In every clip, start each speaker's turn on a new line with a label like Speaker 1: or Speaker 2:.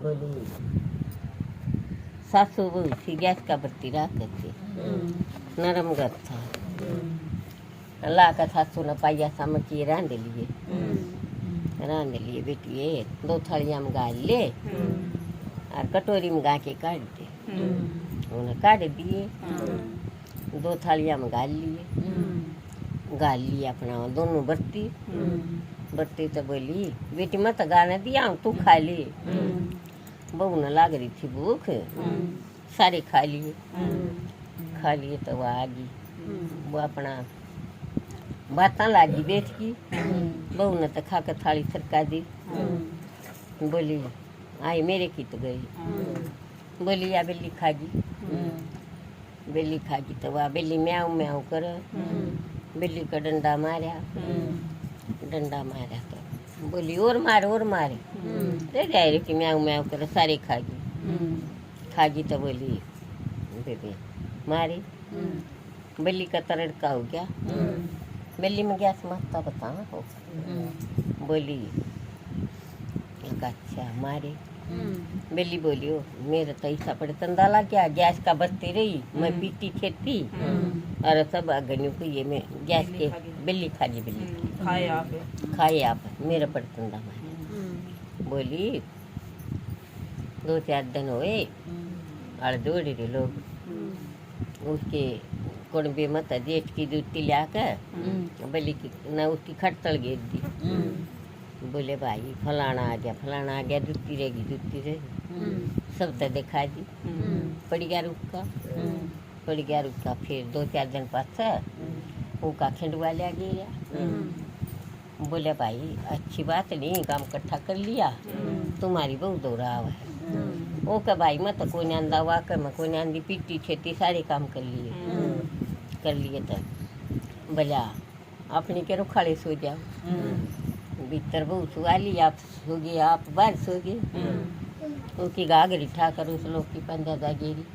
Speaker 1: बोली सासू बहू थी, गैस का बत्ती रख थी, नरम घर था। ला का सासू ने पाइया सामकी रांध लिए, बेटी ये 2 थालियां में गाल ले और कटोरी में गा के काट दे। उन्हें काट दिए, 2 थालियां में गाल लिए अपना दोनों बर्ती। तो बोली बेटी मत गाने दिया तू खा ले। बहू ने लाग रही थी भूख, सारे खा लिए तो वह आ गई। वो अपना बातें लागी बैठ की। बहू ने तो खा कर थाली सरका दी। बोली आई मेरे की तो गई। बोली या बिल्ली खागी तो वह बिल्ली म्याऊ म्याऊ कर। बिल्ली का डंडा मारा तो बोली और मारे रे जाए कि म्याऊ म्याऊ कर सारे खागी तो बोली बेबे मारी। बिल्ली का तड़का हो गया। बिल्ली में गैस मस्ता बता हो। बोली अच्छा मारे। बिल्ली बोली ओ मेरे तो ऐसा पड़े तंदाला क्या गैस का बत्ती रही, मैं पीती खेती और सब अगनियों को ये मैं गैस के बिल्ली खाई खाए आप मेरे पर तंदा मारे। बोली 2-4 दिन हुए और दौड़े रे लोग उसके कुड़बे मत जेठ की जूती लिया कर बिल्ली की न उसकी खटतल गिर दी। बोले भाई फलाना आ गया जूती रहेगी सब तो दिखा दी। पड़ गया रुका फिर 2-4 दिन पास उनका खिंडवा लिया गया। बोले भाई अच्छी बात नहीं काम इकट्ठा कर लिया, तुम्हारी बहू दौड़ा हुआ है। वो का भाई मत कोई नंदा वाकर में कोई नंदी पीटी खेती सारे काम कर लिए तो भला अपनी के रुखाड़े सो जाओ। भीतर बहू सुआ ली, आप सो गए, आप बाहर सो गए। उसकी गागरी ठाकर उस लोग की पंजा दागेरी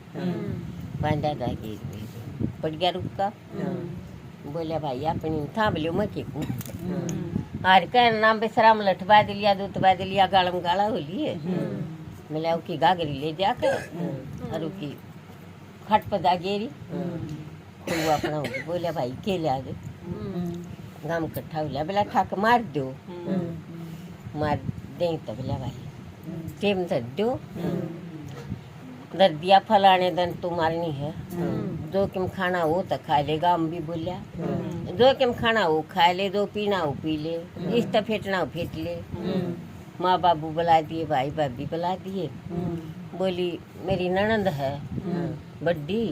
Speaker 1: पड़ गया रुका। बोले भाई अपनी थाम लियो मके को हार कर नाम बेसराम लठवा दिलिया दूतवा दिलिया गालम गाला हो लिए। मिला उसकी गागरी ले जाकर और उसकी खट पर दागेरी खुलू अपना हो। बोले भाई के लिया दे गाम इकट्ठा हो लिया। बोला ठाक मार दो मार दें तो बोला भाई टेम धर दो दर दिया फलाने दिन तू मारनी है। जो किम खाना हो तो खा ले। गाम भी बोलिया जो किम खाना हो खा ले, जो पीना हो पी ले, इस तो फेंटना हो फेंट ले। माँ बाबू बुला दिए, भाई भाभी बुला दिए। बोली मेरी ननंद है बड्डी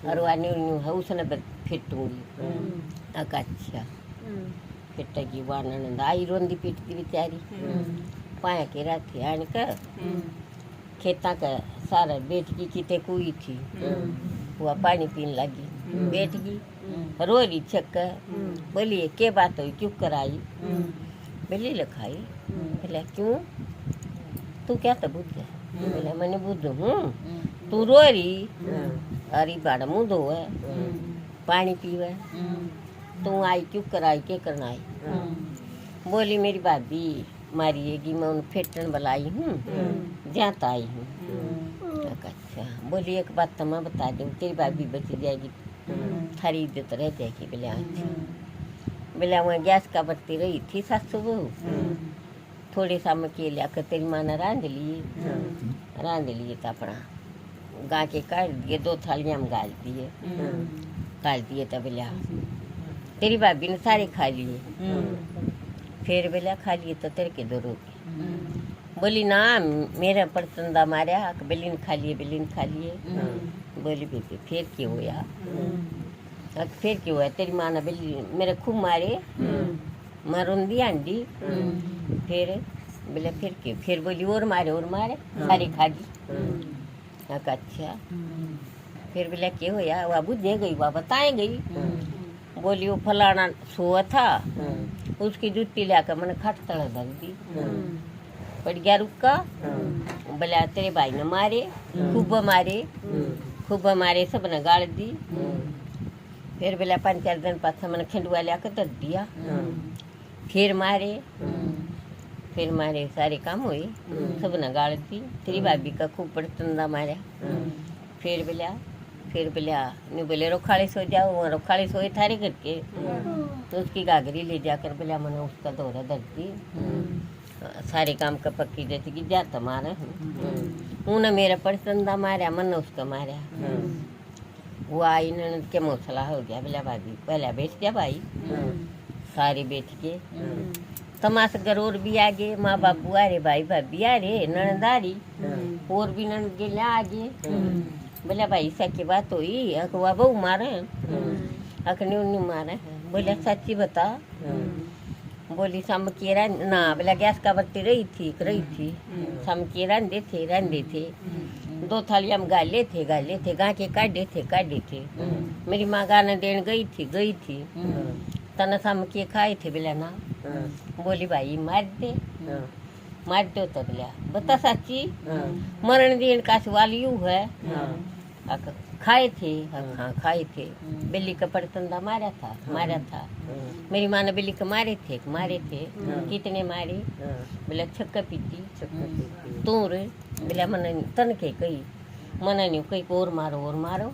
Speaker 1: और वानी है उसने फेंटूंगी। अच्छा फेटेगी वह ननंद आई रोंदी पीटती बेचारी। पाया के रात आने कर खेता का सारा बेट की किते कुई थी। वह पानी पीने लगी, बैठ गई रो रही चक्कर। बोलिए के बात हुई क्यों कराई? बिल्ली लखाई। बोला क्यों तू क्या तो बुझ गया? बोला मैंने बुझ हूँ तू रो रही अरे बाड़ा मुँह धो है पानी पीवे तू आई क्यों कराई के करना आई? बोली मेरी भाभी मारिएगी, मैं उन फेटन बुलाई हूँ जाता आई हूँ। अच्छा बोली एक बात तो मैं बता दूँ तेरी भाभी बच जाएगी, थारी इज्जत रह जाएगी। बोले अच्छा। बोला वहाँ गैस का बत्ती रही थी सासू बहू थोड़े सा में के लिया कर तेरी माँ ने रांध लिए तो अपना गा के काट दिए, 2 थालियाँ में गाल दिए तो बोला तेरी भाभी ने सारे खा लिए। फिर बोला खा लिए तो तेरे के 2 रोके। बोली ना मेरे पर तंदा मारा बिल्ली ने खा लिए। बोली बेटी फिर क्यों हुआ? फिर क्यों हुआ? तेरी माँ ने बिल्ली मेरे खूब मारे मरुन दी अंडी। फिर बोले फिर क्यों? फिर बोली और मारे सारी खागी। अच्छा फिर बोला क्यों हुआ? वह बुझे गई वह बताए गई। बोली वो फलाना सोआ था उसकी जूती लाकर मैंने खट तड़ धर दी। पड़ गया रुका। बोला तेरे भाई ने मारे खूब मारे सब ने गाड़ दी। फिर बोला 5-4 दिन पास मैंने खिंडवा लिया कर धर दिया। फिर मारे फिर मारे सारे काम हुए सब न गाड़ दी तेरी भाभी का खूब पड़तंदा मारा फिर बोला नहीं बोले रोखाड़ी सो जाओ वहाँ रोखाड़ी सोए थारे करके तो उसकी गागरी ले जाकर बोला मैंने उसका दौरा दर्दी सारे काम का पक्की जैसे कि जाता मारा उन्हें मेरा पड़तंदा मारा मन उसका मारा वो आई ननद के मौसला हो गया बोला भाभी पहला बेच दिया भाई सारे बेच के तमाश गरोर भी आ गए माँ बापू आ रे भाई भाभी आ रे ननद आ रही और भी ननद के आगे बोला भाई सच्ची बात हुई अकवा बहू मारे अखनी उन्नी मारे बोला सच्ची बता बोली सम की ना बोला गैस का बत्ती रही थी सम की रंधे थे 2 थाली हम गाले थे गा के काढ़े थे मेरी माँ गाना देन गई थी तना सम के खाए थे बोला ना बोली भाई मार दो तो बोला बता सच्ची मरण देन का सवाल यूं है खाए थे बिल्ली का पड़तंदा मारा था मेरी माँ ने बिल्ली को मारे थे कितने मारे बोला छक्का पीती तू रे बोला मन तन के कही मना नहीं कही और मारो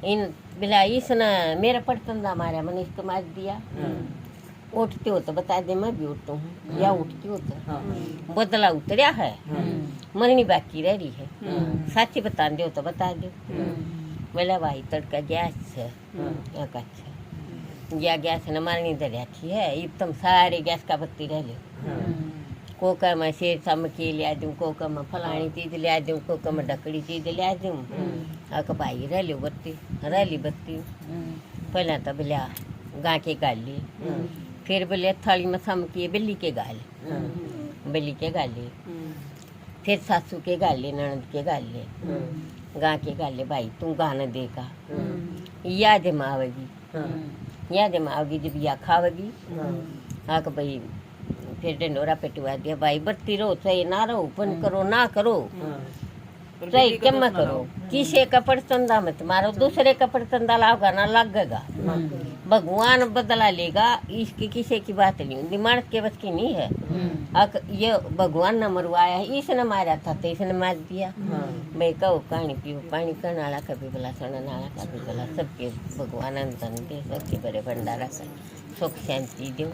Speaker 1: इन बोला इसने मेरा पड़तंदा मारा मैंने इसको मार दिया उठते हो तो बता दे मैं भी उठता हूँ या उठती हो तो बदला उतरिया है मरनी बाकी रह रही है सच्ची बता दो तो बता दो बोला भाई तड़का गैस है अच्छा या गैस न मारनी दरिया थी है अब तुम सारे गैस का बत्ती रह लो कोका में शेर सम के लिया दूँ कोका में फलानी चीज लिया दूँ कोका में डकड़ी चीज लिया दूँ अक भाई रह लो बत्ती पहला तो बोला गा के गाल ली फिर बोले थाली में सम किए बिल्ली के गाले फिर सासू के गाले ननद के गाले गा के गाले भाई तू गाना देगा याद माओगी जब या खाओगी आक भाई फिर डंडोरा पेटवा दिया भाई बत्ती रहो चाहे ना रहो पन करो ना करो चाहे क्या करो किसे कपड़ तंदा मत मारो दूसरे कपड़ तंदा लाओगा ना लगेगा भगवान बदला लेगा इसकी किसी की बात नहीं दिमाग के बस की नहीं है ये भगवान ने मरवाया है इसने मारा था तो इसने मार दिया भाई कहो पानी पियो पानी करने वाला कभी बोला सुनने वाला कभी बोला सबके भगवान दे सबके बड़े भंडारा कर सुख शांति दो।